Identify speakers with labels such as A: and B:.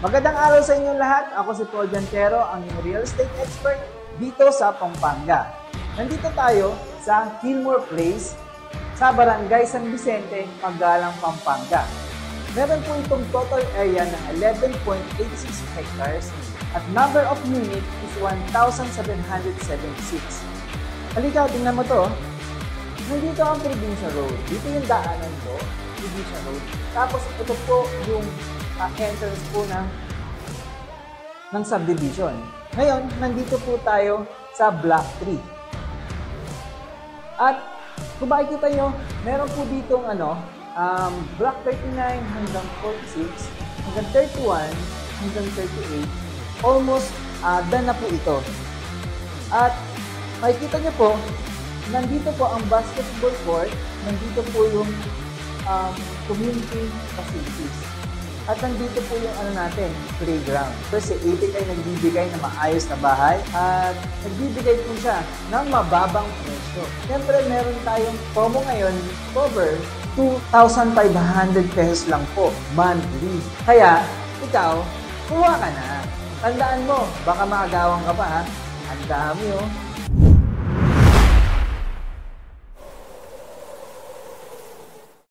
A: Magandang araw sa inyong lahat. Ako si Paul Jantero, ang inyong real estate expert dito sa Pampanga. Nandito tayo sa Gilmore Place sa Barangay San Vicente, Magalang, Pampanga. Meron po itong total area ng 11.86 hectares at number of unit is 1,776. Halika, tingnan mo to. Nandito ang Provincia Road. Dito yung daanan ko, Provincia Road. Tapos ito po yung entrance po ng subdivision. Ngayon, nandito po tayo sa Block 3. At kung makikita nyo, meron po ditong Block 39 hanggang 46, hanggang 31, hanggang 38. Almost done na po ito. At makikita nyo po, nandito po ang basketball court, nandito po yung community facilities. At nandito po yung playground. Kasi APEC ay nagbibigay ng maayos na bahay at nagbibigay po siya ng mababang presyo. Siyempre, meron tayong promo ngayon, cover 2,500 pesos lang po monthly. Kaya, ikaw, kuha ka na. Tandaan mo, baka makagawang ka pa ha. Ang dami oh.